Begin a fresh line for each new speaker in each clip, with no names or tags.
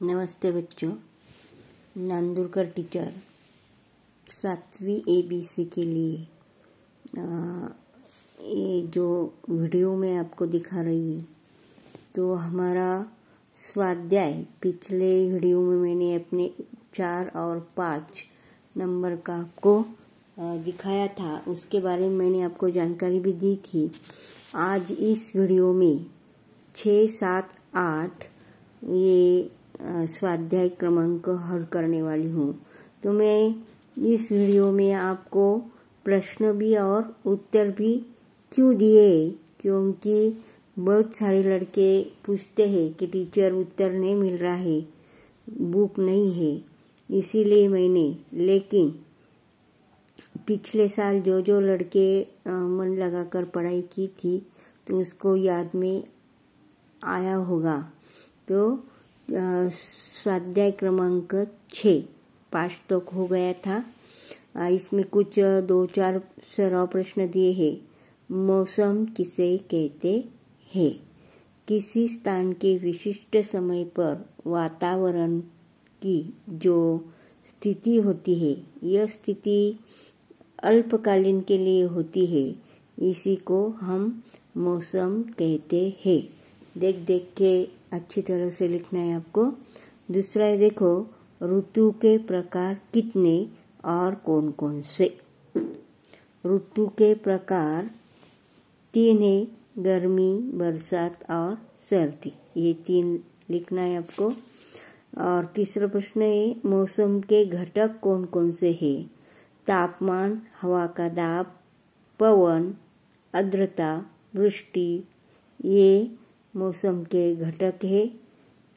नमस्ते बच्चों। Nandurkar teacher 7वीं ABC के लिए ये जो वीडियो में आपको दिखा रही है तो हमारा स्वाध्याय पिछले वीडियो में मैंने अपने 4 और 5 नंबर का आपको दिखाया था, उसके बारे में मैंने आपको जानकारी भी दी थी। आज इस वीडियो में 6, 7, 8 ये स्वाध्याय क्रमांक हल करने वाली हूँ। तो मैं इस वीडियो में आपको प्रश्न भी और उत्तर भी क्यों दिए, क्योंकि बहुत सारे लड़के पूछते हैं कि टीचर उत्तर नहीं मिल रहा है, बुक नहीं है, इसीलिए मैंने। लेकिन पिछले साल जो लड़के मन लगाकर पढ़ाई की थी तो उसको याद में आया होगा। तो स्वाध्याय क्रमांक 6 5 तक हो गया था। इसमें कुछ 2-4 सराव प्रश्न दिए हैं। मौसम किसे कहते हैं? किसी स्थान के विशिष्ट समय पर वातावरण की जो स्थिति होती है, यह स्थिति अल्पकालीन के लिए होती है, इसी को हम मौसम कहते हैं। देख के अच्छी तरह से लिखना है आपको। दूसरा है, देखो, ऋतु के प्रकार कितने और कौन कौन से? ऋतु के प्रकार 3 है, गर्मी, बरसात और सर्दी, ये 3 लिखना है आपको। और तीसरा प्रश्न है, मौसम के घटक कौन कौन से हैं? तापमान, हवा का दाब, पवन, आर्द्रता, वृष्टि, ये मौसम के घटक है,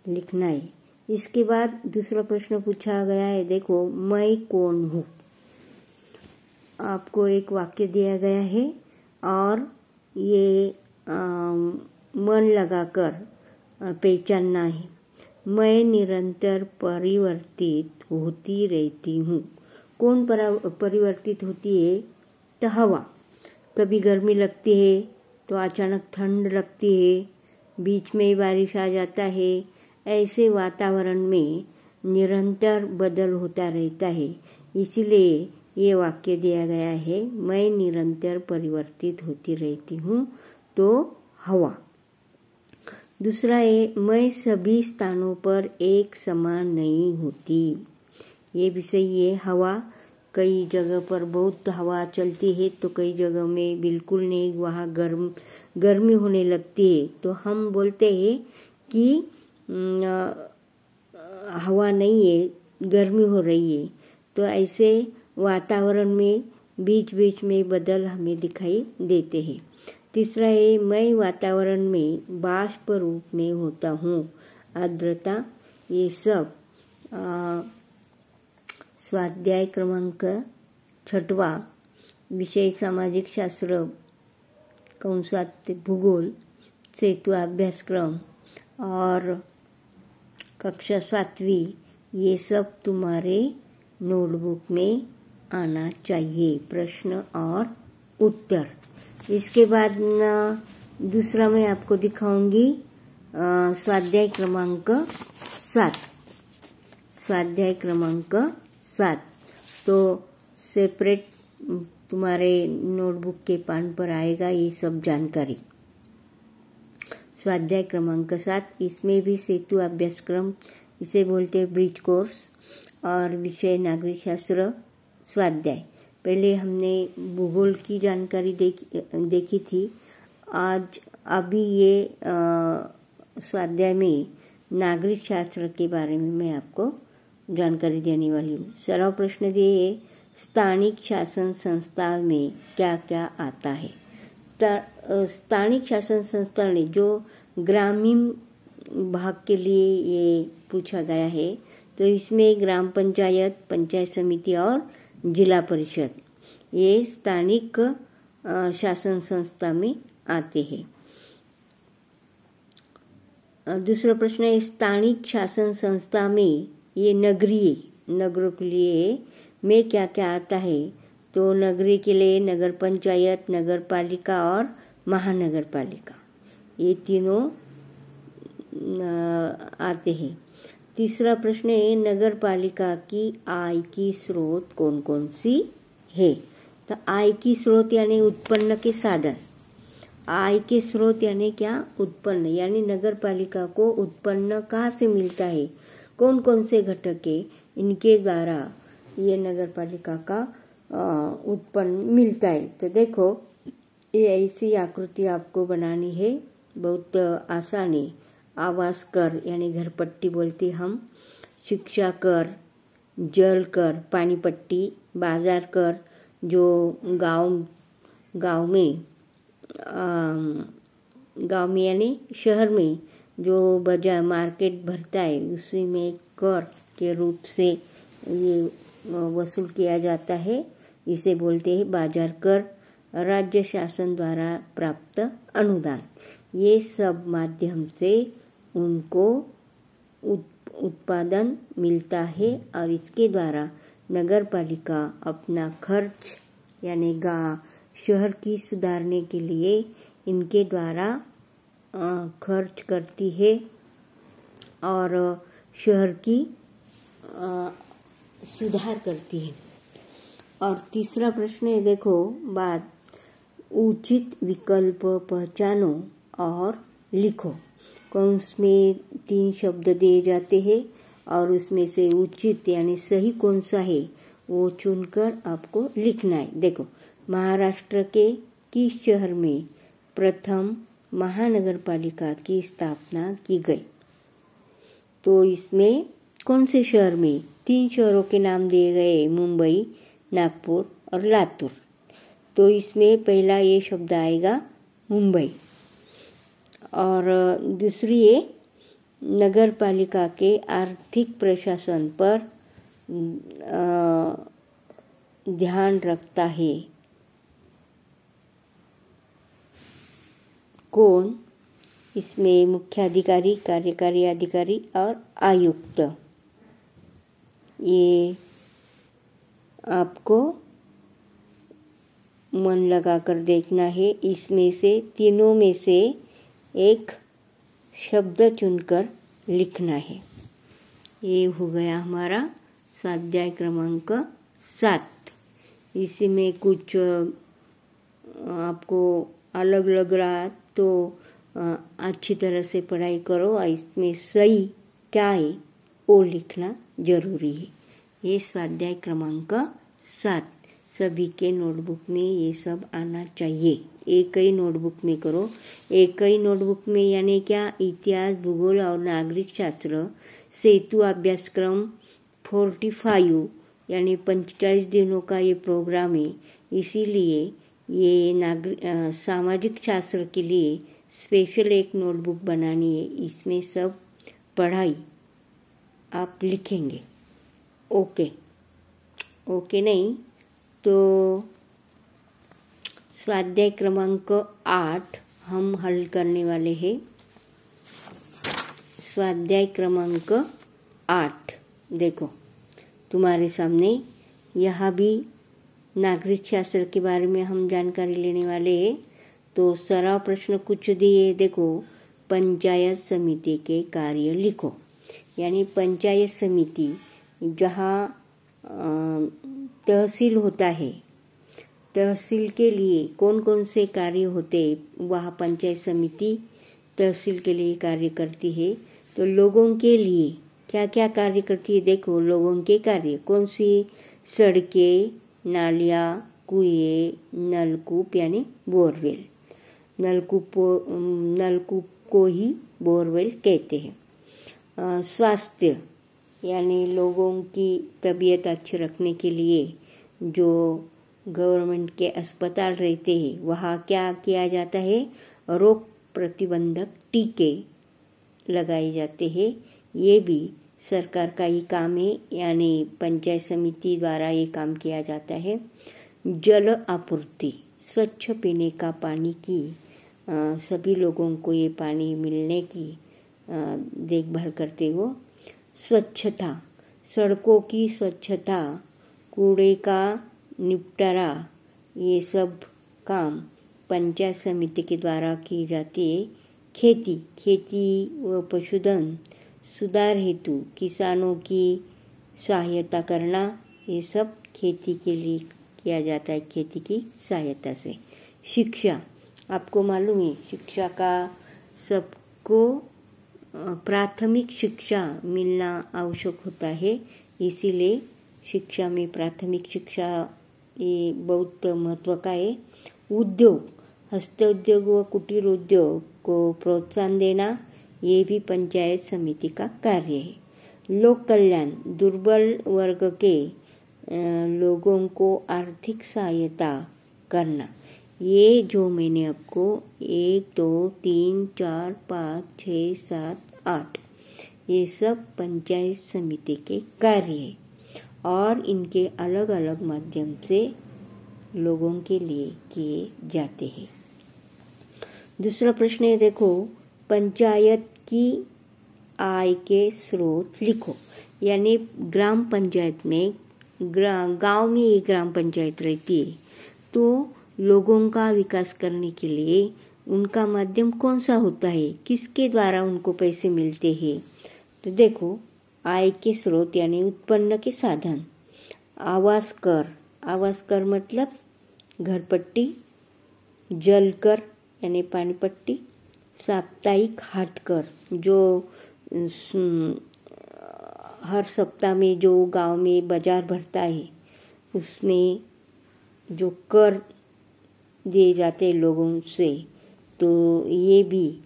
लिखना है। इसके बाद दूसरा प्रश्न पूछा गया है, देखो, मैं कौन हूँ? आपको एक वाक्य दिया गया है और ये मन लगाकर पहचानना है। मैं निरंतर परिवर्तित होती रहती हूँ। कौन परिवर्तित होती है? तो हवा। कभी गर्मी लगती है तो अचानक ठंड लगती है, बीच में बारिश आ जाता है। ऐसे वातावरण में निरंतर बदल होता रहता है, इसीलिए ये वाक्य दिया गया है, मैं निरंतर परिवर्तित होती रहती हूँ, तो हवा। दूसरा है, मैं सभी स्थानों पर एक समान नहीं होती। ये भी सही है। हवा कई जगह पर बहुत हवा चलती है तो कई जगह में बिल्कुल नहीं, वहाँ गर्मी होने लगती है तो हम बोलते हैं कि हवा नहीं है, गर्मी हो रही है। तो ऐसे वातावरण में बीच बीच में बदल हमें दिखाई देते हैं। तीसरा है, मैं वातावरण में बाष्प रूप में होता हूँ। आर्द्रता, ये सब स्वाध्याय क्रमांक 6वां, विषय सामाजिक शास्त्र, कंसात भूगोल, सेतु अभ्यासक्रम और कक्षा 7वीं, ये सब तुम्हारे नोटबुक में आना चाहिए, प्रश्न और उत्तर। इसके बाद दूसरा मैं आपको दिखाऊंगी स्वाध्याय क्रमांक 7। स्वाध्याय क्रमांक 7 तो सेपरेट तुम्हारे नोटबुक के पान पर आएगा ये सब जानकारी। स्वाध्याय क्रमांक 7, इसमें भी सेतु अभ्यासक्रम, इसे बोलते हैं ब्रिज कोर्स, और विषय नागरिक शास्त्र स्वाध्याय। पहले हमने भूगोल की जानकारी देखी थी। अभी ये स्वाध्याय में नागरिक शास्त्र के बारे में मैं आपको जानकारी देने वाली हूँ। सराव प्रश्न दिए, स्थानिक शासन संस्था में क्या क्या आता है? स्थानिक शासन संस्था ने जो ग्रामीण भाग के लिए ये पूछा गया है, तो इसमें ग्राम पंचायत, पंचायत समिति और जिला परिषद, ये स्थानिक शासन संस्था में आते हैं। दूसरा प्रश्न है, स्थानिक शासन संस्था में ये नगरों के लिए में क्या क्या आता है? तो नगरी के लिए नगर पंचायत, नगर पालिका और महानगर पालिका, ये तीनों आते हैं। तीसरा प्रश्न है, नगर पालिका की आय की स्रोत कौन कौन सी है। तो आय की स्रोत यानी उत्पन्न के साधन। आय के स्रोत यानी क्या, उत्पन्न, यानी नगर पालिका को उत्पन्न कहाँ से मिलता है, कौन कौन से घटक है, इनके द्वारा ये नगर पालिका का उत्पन्न मिलता है। तो देखो, ये ऐसी आकृति आपको बनानी है, बहुत आसान है। आवास कर यानी घर पट्टी बोलते हम, शिक्षा कर, जल कर, पानी पट्टी, बाजार कर जो गांव में यानी शहर में जो बाजार मार्केट भरता है उसी में कर के रूप से ये वसूल किया जाता है, इसे बोलते हैं बाजार कर। राज्य शासन द्वारा प्राप्त अनुदान, ये सब माध्यम से उनको उत्पादन मिलता है और इसके द्वारा नगर पालिका अपना खर्च यानी शहर की सुधारने के लिए इनके द्वारा खर्च करती है और शहर की सुधार करती है। और तीसरा प्रश्न है, देखो बात, उचित विकल्प पहचानो और लिखो। कंस में 3 शब्द दिए जाते हैं और उसमें से उचित यानी सही कौन सा है वो चुनकर आपको लिखना है। देखो, महाराष्ट्र के किस शहर में प्रथम महानगर पालिका की स्थापना की गई। तो इसमें कौन से शहर में, 3 शहरों के नाम दिए गए, मुंबई, नागपुर और लातूर। तो इसमें पहला ये शब्द आएगा मुंबई। और दूसरी है, नगर पालिका के आर्थिक प्रशासन पर ध्यान रखता है कौन। इसमें मुख्य अधिकारी, कार्यकारी अधिकारी और आयुक्त। ये आपको मन लगाकर देखना है। इसमें से तीनों में से एक शब्द चुनकर लिखना है। ये हो गया हमारा स्वाध्याय क्रमांक 7। इसी में कुछ आपको अलग लग रहा तो अच्छी तरह से पढ़ाई करो और इसमें सही क्या है वो लिखना जरूरी है। ये स्वाध्याय क्रमांक 7 सभी के नोटबुक में ये सब आना चाहिए। एक ही नोटबुक में करो। एक ही नोटबुक में यानी क्या, इतिहास, भूगोल और नागरिक शास्त्र सेतु अभ्यासक्रम 45 यानी 45 दिनों का ये प्रोग्राम है। इसीलिए ये सामाजिक शास्त्र के लिए स्पेशल एक नोटबुक बनानी है। इसमें सब पढ़ाई आप लिखेंगे। ओके नहीं तो स्वाध्याय क्रमांक 8 हम हल करने वाले हैं। स्वाध्याय क्रमांक 8 देखो तुम्हारे सामने, यहाँ भी नागरिक शास्त्र के बारे में हम जानकारी लेने वाले हैं। तो सराव प्रश्न कुछ दिए, देखो, पंचायत समिति के कार्य लिखो। यानी पंचायत समिति जहाँ तहसील होता है, तहसील के लिए कौन कौन से कार्य होते हैं, वह पंचायत समिति तहसील के लिए कार्य करती है। तो लोगों के लिए क्या क्या कार्य करती है, देखो लोगों के कार्य कौन सी, सड़कें, नालियाँ, कुएं, नलकूप यानी बोरवेल। नलकूप को ही बोरवेल कहते हैं। स्वास्थ्य यानी लोगों की तबीयत अच्छी रखने के लिए जो गवर्नमेंट के अस्पताल रहते हैं वहाँ क्या किया जाता है, रोग प्रतिबंधक टीके लगाए जाते हैं। ये भी सरकार का ही काम है, यानी पंचायत समिति द्वारा ये काम किया जाता है। जल आपूर्ति, स्वच्छ पीने का पानी की सभी लोगों को ये पानी मिलने की देखभाल करते हो। स्वच्छता, सड़कों की स्वच्छता, कूड़े का निपटारा, ये सब काम पंचायत समिति के द्वारा की जाती है। खेती व पशुधन सुधार हेतु किसानों की सहायता करना, ये सब खेती के लिए किया जाता है, खेती की सहायता से। शिक्षा, आपको मालूम है शिक्षा का सबको प्राथमिक शिक्षा मिलना आवश्यक होता है, इसीलिए शिक्षा में प्राथमिक शिक्षा ये बहुत महत्व का है। उद्योग, हस्त उद्योग व कुटीर उद्योग को प्रोत्साहन देना, ये भी पंचायत समिति का कार्य है। लोक कल्याण, दुर्बल वर्ग के लोगों को आर्थिक सहायता करना, ये जो मैंने आपको 1 2 3 4 5 6 7 8 ये सब पंचायत समिति के कार्य है और इनके अलग अलग माध्यम से लोगों के लिए किए जाते हैं। दूसरा प्रश्न है, देखो, पंचायत की आय के स्रोत लिखो। यानी ग्राम पंचायत में, गांव में एक ग्राम पंचायत रहती है, तो लोगों का विकास करने के लिए उनका माध्यम कौन सा होता है, किसके द्वारा उनको पैसे मिलते हैं। तो देखो, आय के स्रोत यानी उत्पन्न के साधन, आवास कर, आवास कर मतलब घर पट्टी, जल कर यानी पानी पट्टी, साप्ताहिक हाट कर, जो हर सप्ताह में जो गांव में बाजार भरता है उसमें जो कर दिए जाते हैं लोगों से, तो ये भी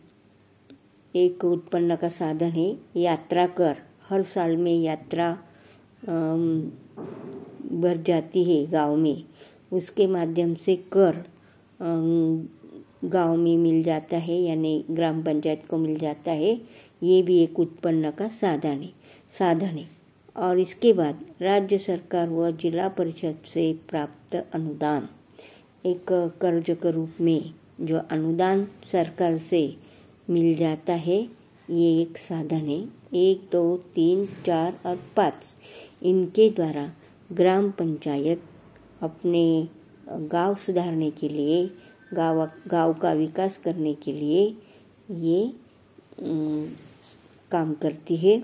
एक उत्पन्न का साधन है। यात्रा कर, हर साल में यात्रा भर जाती है गांव में, उसके माध्यम से कर गांव में मिल जाता है, यानी ग्राम पंचायत को मिल जाता है, ये भी एक उत्पन्न का साधन है। और इसके बाद राज्य सरकार व जिला परिषद से प्राप्त अनुदान, एक कर्ज के रूप में जो अनुदान सरकार से मिल जाता है, ये एक साधन है। 1 2 3 4 और 5 इनके द्वारा ग्राम पंचायत अपने गांव सुधारने के लिए, गांव का विकास करने के लिए ये काम करती है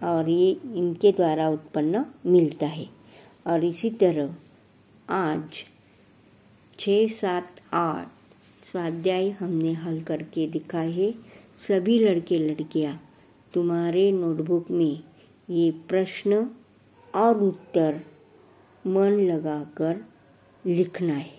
और ये इनके द्वारा उत्पन्न मिलता है। और इसी तरह आज 6 7 8 स्वाध्याय हमने हल करके दिखाए है। सभी लड़के लड़कियां तुम्हारे नोटबुक में ये प्रश्न और उत्तर मन लगाकर लिखना है।